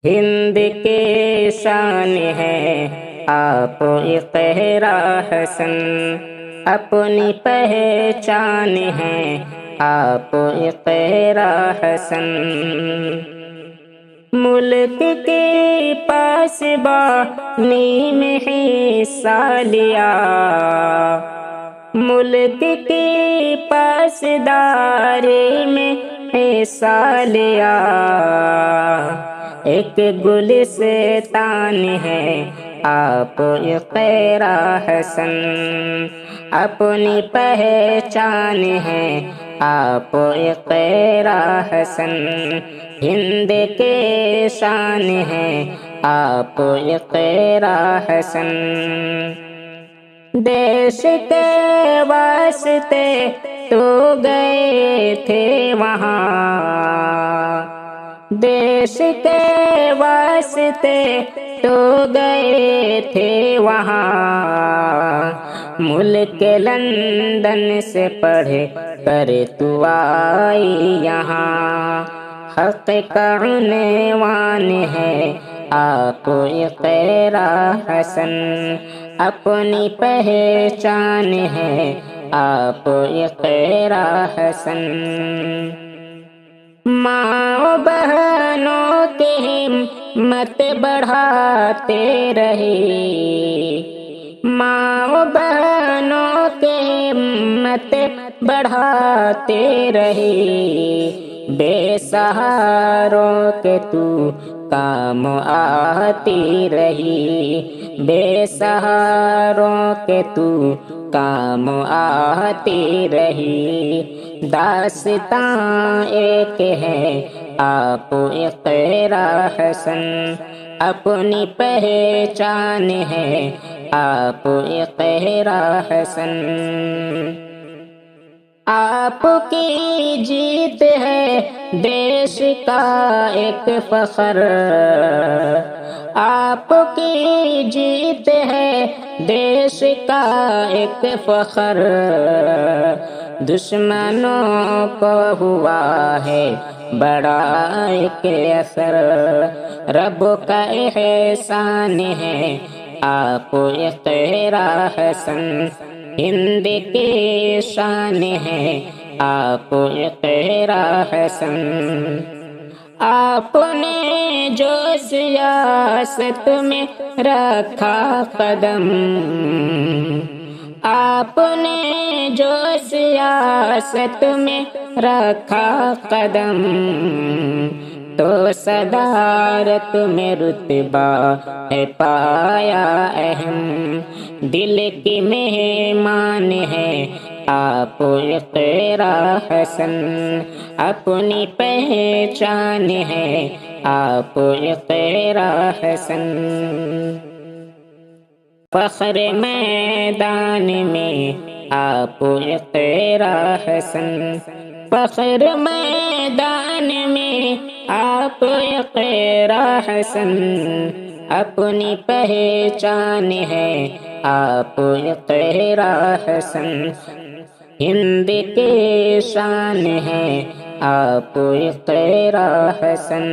ہند کے شان ہے آپ اقرا حسن، اپنی پہچان ہے آپ اقرا حسن۔ ملک کے پاسبانی میں حصہ لیا، ملک کی پاسداری میں حصہ لیا، ایک گلستان ہے آپ اقرا حسن، اپنی پہچان ہے آپ اقرا حسن۔ ہند کے شان ہے آپ اقرا حسن، دیش کے واسطے تو گئے تھے وہاں، دیش کے واسطے تو گئے تھے وہاں، ملک لندن سے پڑھ کر تو آئی یہاں، حق کا عنوان ہے آپ اقرا حسن، اپنی پہچان ہے آپ اقرا حسن۔ ماں بہنوں کی ہمت بڑھاتے رہے، ماں بہنوں کی ہمت بڑھاتے رہے، بے سہاروں کے تو کام آتی رہی، بے سہاروں کے تو کام آتی رہی، داستاں ایک ہے آپ اقرا حسن، اپنی پہچان ہے آپ اقرا حسن۔ آپ کی جیت ہے دیش کا ایک فخر، آپ کی جیت ہے دیش کا ایک فخر، دشمنوں کو ہوا ہے بڑا ایک اثر، رب کا احسان ہے آپ اقرا حسن، ہند کی شان ہے آپ اقرا حسن۔ آپ نے جو سیاست میں رکھا قدم، آپ نے جو سیاست میں رکھا قدم، تو صدارت میں رتبہ ہے پایا اہم، دل کی مہمان ہے آپ اقرا حسن، اپنی پہچان ہے آپ اقرا حسن۔ فخر میدان میں آپ اقرا حسن، فخر میدان میں آپ اقرا حسن، اپنی پہچان ہے آپ اقرا حسن، ہند کے شان ہے آپ اقرا حسن۔